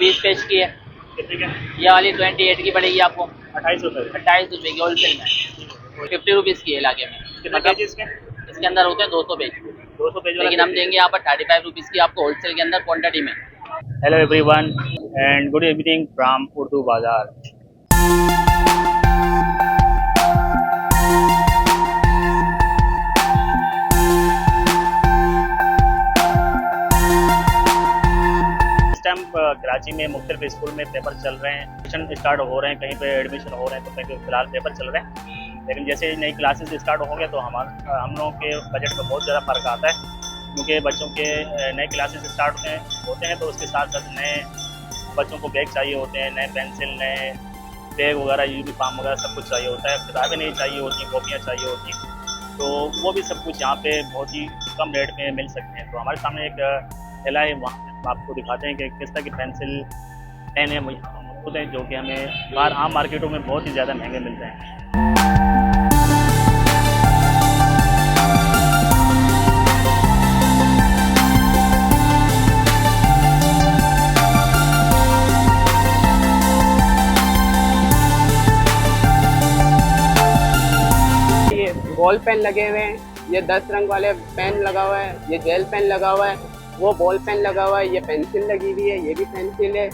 120 page की है। कितने का? ये वाली 28 की पड़ेगी आपको 28 रुपये। 28 रुपये की होलसेल में। 50 रुपीज़ की है इलाके में। कितने पेज इसके? इसके अंदर होते हैं 200 पेज, 200 पेज वाला। लेकिन हम देंगे यहाँ पर 35 रुपीज़ की आपको होलसेल के अंदर क्वान्टिटी में। Hello everyone and good evening from Urdu बाजार। इस टाइम कराची में मुख्तलिफ स्कूल में पेपर चल रहे हैं, एडमिशन स्टार्ट हो रहे हैं, कहीं पे एडमिशन हो रहे हैं तो कहीं पे फिलहाल पेपर चल रहे हैं। लेकिन जैसे नई क्लासेस स्टार्ट होंगे तो हम लोगों के बजट में बहुत ज़्यादा फ़र्क आता है, क्योंकि बच्चों के नए क्लासेस स्टार्ट होते हैं तो उसके साथ साथ नए बच्चों को बैग चाहिए होते हैं, नए पेंसिल, नए बैग वगैरह, यूनिफॉर्म वगैरह सब कुछ चाहिए होता है, किताबें नहीं चाहिए होती, कॉपियाँ चाहिए होती, तो वो भी सब कुछ यहाँ पे बहुत ही कम रेट में मिल सकते हैं। तो हमारे सामने एक ठेला है, वहाँ आपको दिखाते हैं कि किस तरह की पेंसिल पेन है मौजूद हैं जो कि हमें बाहर आम मार्केटों में बहुत ही ज़्यादा महंगे मिलते हैं। बॉल पेन लगे हुए हैं, ये 10 रंग वाले पेन लगा हुआ है, ये जेल पेन लगा हुआ है, वो बॉल पेन लगा हुआ है, ये पेंसिल लगी हुई है, ये भी पेंसिल है,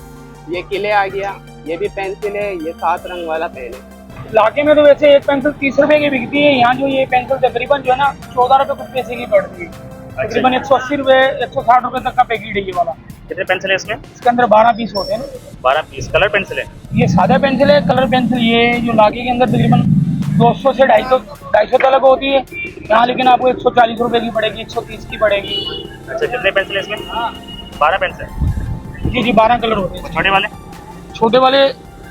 ये किले आ गया, ये भी पेंसिल है, ये 7 रंग वाला पेन है। इलाके में तो वैसे एक पेंसिल 30 रुपए की बिकती है, यहाँ जो ये पेंसिल तकरीबन जो है ना 14 रुपए कुछ पैसे की पड़ती है। तकरीबन 180 रुपए 160 रुपए तक का पैकेट है ये वाला। कितने पेंसिल है इसमें? इसके अंदर 12 पीस होते हैं ना। 12 पीस। कलर पेंसिल है? ये सादा पेंसिल है। कलर पेंसिल ये जो लागे के अंदर तकरीबन 200 से 250 तक होती है यहाँ, लेकिन आपको 140 रुपए की पड़ेगी, 130 की पड़ेगी। अच्छा, कितने पेंसिल है इसमें? 12 पेंसिल। जी जी 12 कलर होते हैं। छोटे वाले? छोटे वाले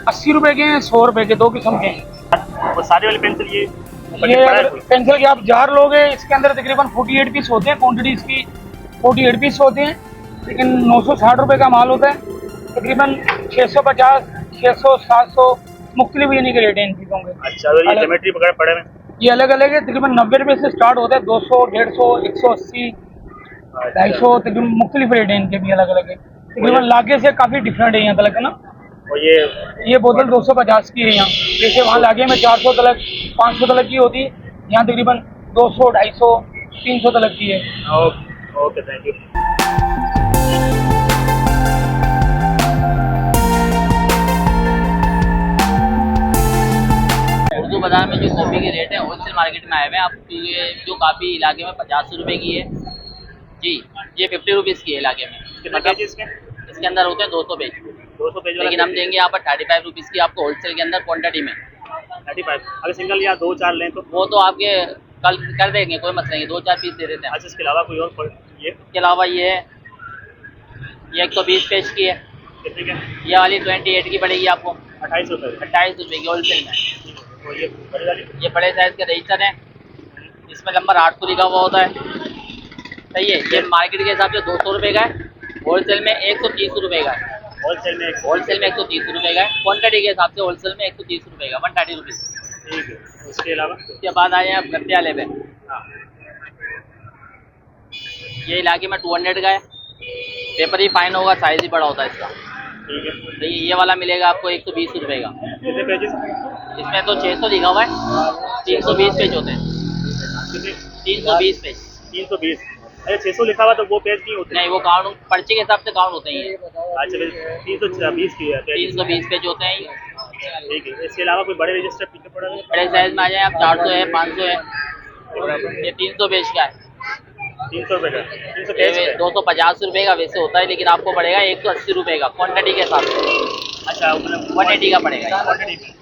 80 रुपए के हैं, 100 रुपए के, 2 किस्म के हैं। वो सारी वाली पेंसिल ये अगर पेंसिल के आप जार लोगे, इसके अंदर तकरीबन 48 पीस होते हैं, क्वांटिटी इसकी 48 पीस होते हैं, लेकिन 960 रुपए का माल होता है। तकरीबन 650, 600, 700 मुख्तलिफ यानी के रेट हैं इन चीज़ों के। अच्छा, और ये ज्योमेट्री वगैरह पड़े हैं? ये अलग अलग है, तकरीबन 90 रुपए से स्टार्ट होता है, 200, 150, 180, 250, तकरीबन मुख्तलिफ रेट हैं इनके भी अलग अलग है। तकरीबन लागे से काफ़ी डिफरेंट है यहाँ तक है ना। और ये बोतल 250 की है यहाँ, जैसे वहाँ लागे में 400 तलक, 500 तलक की होती है, यहाँ तकरीबन 200, 250, 300 तलक की है। Okay, thank you. उर्दू बाजार में जो कॉपी के रेट है होलसेल मार्केट में आए हुए हैं आप, जो काफ़ी इलाके में 50 रुपये की है जी, ये 50 रुपीज़ की है इलाके में। कितने पेज इसके? इसके अंदर होते हैं 200 पेज, 200 पेज वाला। लेकिन हम देंगे यहाँ पर 35 रुपीज़ की आपको होलसेल के अंदर क्वान्टिटी में। 35। अगर सिंगल या 2-4 लें तो? वो तो आपके कल कर देंगे, कोई मसला नहीं, 2-4 पीस दे देते हैं। अच्छा, इसके अलावा कोई और? ये इसके अलावा ये है, ये 120 पेज की है। कितने का? ये वाली 28 की पड़ेगी आपको 28 रुपये। 28 रुपये की होलसेल में। और ये बड़ी वाली? ये बड़े साइज़ के रजिस्टर है, इसमें नंबर 8 को लिखा हुआ होता है, सही है। ये मार्केट के हिसाब से 200 रुपये का है, होलसेल में 130 रुपये का है। होलसेल में 130 रुपये का है, क्वान्टिटी के हिसाब से होलसेल में 130 रुपये का, 130 रुपीज़। ठीक है। उसके अलावा? उसके बाद आए हैं आप गत्ते वाले पे। हाँ, ये इलाके में 200 का है, पेपर ही फाइन होगा, साइज़ ही बड़ा होता है इसका। ठीक है। तो ये वाला मिलेगा आपको 120 रुपये का। कितने पेजेस? इसमें तो 600 लिखा हुआ है, 320 पेज होते हैं। कितने? 320 पेज। 320। अरे 600 लिखा हुआ तो वो पेज नहीं होते? नहीं, वो काउंट पर्चे के हिसाब से काउंट होते हैं ये। अच्छा, 320 की है। 320 पेज होते हैं ये। ठीक है। इसके अलावा कोई बड़े रजिस्टर पीछे पड़ा है? बड़े साइज में आ जाए आप, 400 है, 500 है, ये 300 पेज का है। 300 रुपये का? 300 पेज ये का? 250 रुपये का वैसे होता है, लेकिन आपको पड़ेगा 180 रुपये का क्वान्टिटी के हिसाब से। अच्छा, मतलब 180 का पड़ेगा ये। क्वांटिटी में।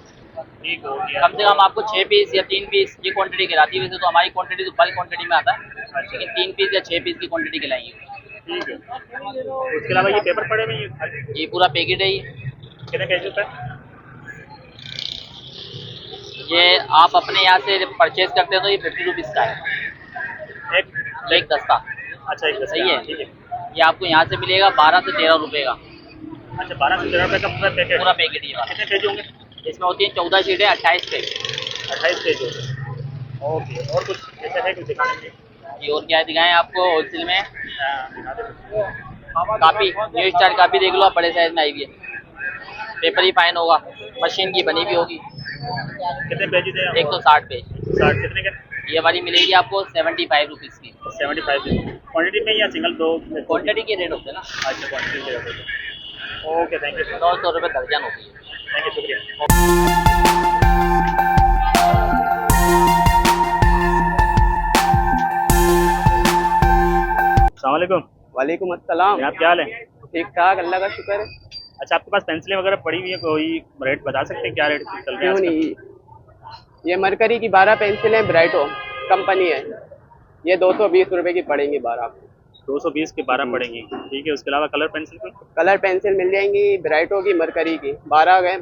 ठीक हो गया। कम से कम आपको 6 पीस या 3 पीस ये क्वांटिटी कहलाती है। वैसे तो हमारी क्वांटिटी तो बल्क क्वांटिटी में आता है, लेकिन 3 पीस या 6 पीस की क्वांटिटी कहलाएगी। ठीक है। उसके अलावा ये पेपर पड़े हुए हैं? ये पूरा पैकेट है ये। कितने पेजेस है? ये आप अपने यहाँ से परचेज करते हैं तो ये 50 रुपीज़ का है, एक दस्ता। अच्छा, एक सही है। ठीक है। ये आपको यहाँ से मिलेगा 12 से 13 रुपये का। अच्छा, 12 से 13 रुपये का पूरा पैकेट? पूरा पैकेट ये वाला। कितने पेज होंगे? इसमें होती है 14 शीटें, 28 पेज। 28 पेज होते। ओके। और कुछ ऐसा है कुछ दिखाने के लिए? ये और क्या दिखाएं आपको होलसेल में? दिखा दे। कापी न्यू स्टाइल कापी देख लो आप, बड़े साइज में आई हुई है। पेपर ही फाइन होगा, मशीन की बनी भी होगी। कितने पेजेस हैं? 160 पेज। 60 कितने का? ये वाली मिलेगी आपको 75 रुपीज़ की। 75 क्वांटिटी में या सिंगल दो? क्वांटिटी के रेट होते हैं ना। अच्छा, क्वांटिटी के रेट होते। Okay, thank you. 900 रुपये दर्जन होती है। थैंक यू, शुक्रिया। अस्सलाम वालेकुम। वालेकुम अस्सलाम। आप क्या हाल है? ठीक ठाक, अल्लाह का शुक्र है। अच्छा, आपके पास पेंसिलें वगैरह पड़ी हुई है, कोई रेट बता सकते हैं क्या रेट चल रहे हैं क्यों आजकल? नहीं, ये मरकरी की 12 पेंसिलें ब्राइटो कंपनी है, ये 220 रुपए की पड़ेंगी 12। 220 के 12 पड़ेंगी, ठीक है। उसके अलावा कलर पेंसिल कोई? कलर पेंसिल मिल जाएंगी ब्राइटो की, मरकरी की 12 गए,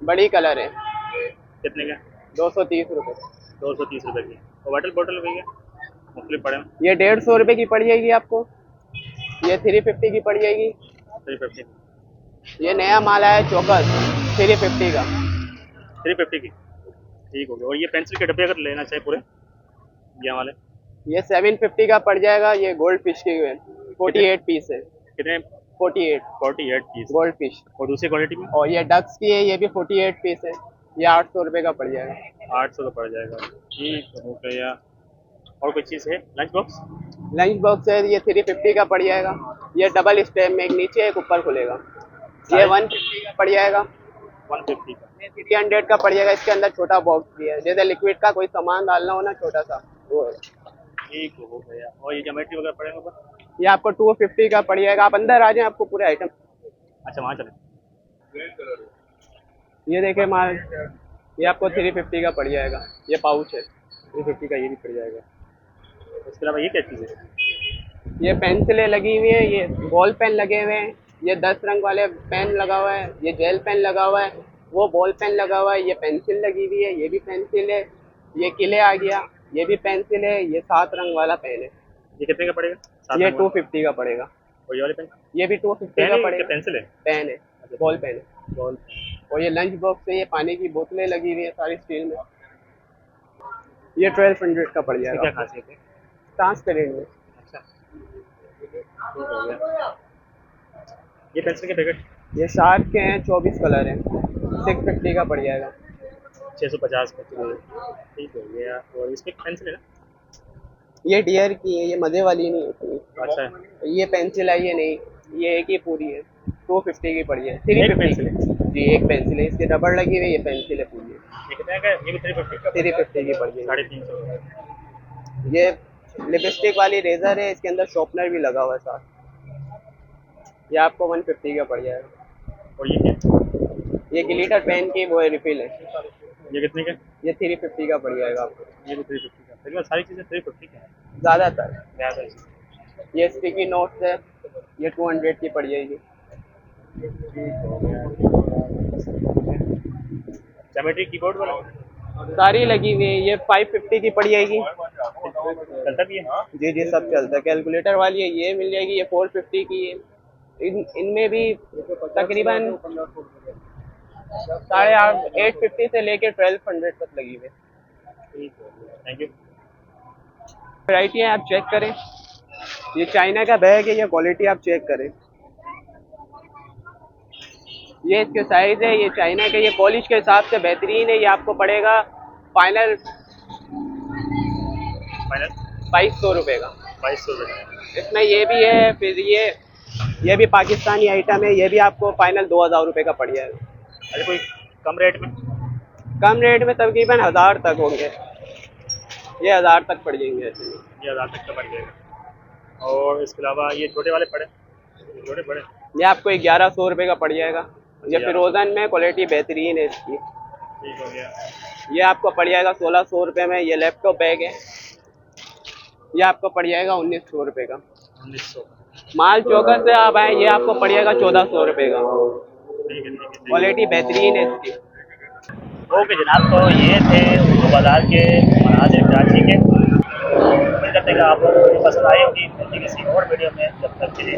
बड़ी कलर है, कितने का? 230 रुपए। 230 रुपये की। और वाटर बॉटल भैया मुख्तलिफ पड़े हैं? ये 150 रुपए की पड़ जाएगी आपको, ये 350 की पड़ जाएगी। 350। ये नया माल आया है चौकस 350 का। 350 की, ठीक हो गया। और ये पेंसिल के डब्बे अगर लेना चाहे पूरे ये वाले? ये 750 का पड़ जाएगा, ये गोल्ड फिश की 48 पीस है। कितने? 48 पीस गोल्ड फिश। और दूसरी क्वालिटी में? और ये डक्स की है, ये भी 48 पीस है, ये 800 रुपए का पड़ जाएगा। 800 का पड़ जाएगा, ठीक हो गया। और कोई चीज़ है? Lunch box? लंच बॉक्स है, ये 350 का पड़ जाएगा, ये डबल स्टेप में, एक नीचे एक ऊपर खुलेगा। ये 150 का पड़ जाएगा। 150 का। ये 300 का पड़ जाएगा, इसके अंदर छोटा बॉक्स भी है, जैसे लिक्विड का कोई सामान डालना हो ना छोटा सा, वो है। ठीक हो गया। और ये ज्योमेट्री वगैरह पड़ेगा ऊपर? ये आपको 250 का पड़ जाएगा। आप अंदर आ जाए, आपको पूरे आइटम। अच्छा, वहाँ चले। ये देखे माल, ये आपको 350 का पड़ जाएगा, ये पाउच है 350 का, ये भी पड़ जाएगा। उसके अलावा ये क्या चीज़ है? ये पेंसिलें लगी हुई है, ये बॉल पेन लगे हुए हैं, ये 10 रंग वाले पेन लगा हुआ है, ये जेल पेन लगा हुआ है, वो बॉल पेन लगा हुआ है, ये पेंसिल लगी हुई है, ये भी पेंसिल है, ये किले आ गया, ये भी पेंसिल है, ये 7 रंग वाला पेन है। ये कितने का पड़ेगा? ये 250 का पड़ेगा। और ये वाले पेन? ये भी 250 का पड़ेगा। पेंसिल है? पेन है, बॉल पेन है। बॉल। और ये लंच बॉक्स है, ये पानी की बोतलें लगी हुई है सारी स्टील में, ये 1200 का पड़ क्या जाएगा खासियत है? ट्रांसपेरेंट में। अच्छा, ठीक हो गया। ये पेंसिल के पैकेट? ये शार्क के हैं, 24 कलर हैं, 650 का पड़ जाएगा। 650 का, ठीक हो गया। और इसमें पेंसिल है ना? ये डियर की है, ये मज़े वाली नहीं होती। अच्छा, ये पेंसिल है, ये नहीं, ये एक ही पूरी है, 250 की पड़ी है। एक 350 पेंसिल की जी, एक पेंसिल है, इसके रबड़ लगी हुई है, ये पेंसिल है पूरी है। ये कितने का है? ये भी 350 का? 350 की पड़ी है। 350। ये लिपस्टिक वाली रेजर है, इसके अंदर शॉर्पनर भी लगा हुआ है साथ, ये आपको 150 का पड़ जाएगा। और ये क्या? ये ग्लिटर पेन की वो है, रिफिल है, ये कितने का? ये 350 का पड़ जाएगा आपको। ये भी 350 का। तकरीबन सारी चीज़ें 350 की हैं ज़्यादातर। ज़्यादा। ये स्टिकी नोट्स है, ये 200 की पड़ जाएगी। ज्योमेट्री कीबोर्ड वाला सारी लगी हुई है, ये 550 की पड़ जाएगी। चलता भी है? जी जी, सब चलता है। कैलकुलेटर वाली है, ये मिल जाएगी, ये 450 की है। इनमें भी तकरीबन 850 से लेके 1200 तक लगी हुई है। Thank you. वैरायटी है, आप चेक करें। ये चाइना का बैग है, ये क्वालिटी आप चेक करें। ये इसके साइज है, ये चाइना के, ये पॉलिश के हिसाब से बेहतरीन है। ये आपको पड़ेगा फाइनल 2200 रुपये का। 2200 रुपये। इसमें ये भी है, फिर ये भी पाकिस्तानी आइटम है, ये भी आपको फाइनल 2000 रुपये का पड़ जाएगा। अरे कोई कम रेट में? कम रेट में तकरीबन 1000 तक होंगे, ये 1000 तक पड़ जाएंगे ऐसे में। ये 1000 तक का पड़ जाएगा। और इसके अलावा ये छोटे वाले पड़े, छोटे बड़े? ये आपको 1100 रुपये का पड़ जाएगा। ये फिरोजन में क्वालिटी बेहतरीन है इसकी। ठीक हो गया। ये आपको पड़ जाएगा 1600 रुपये में। ये लैपटॉप बैग है, ये आपको पड़ जाएगा 1900 रुपये का। 1900। माल चौकस से आप आए, ये आपको पड़ जाएगा 1400 रुपये का। ठीक है। क्वालिटी बेहतरीन है इसकी। ओके जनाब, तो ये थे उर्दू बाज़ार के मनाज़िर कराची के। उम्मीद करते हैं कि आप लोगों को पसंद आए होगी। मिलती किसी और वीडियो में, जब तक के लिए।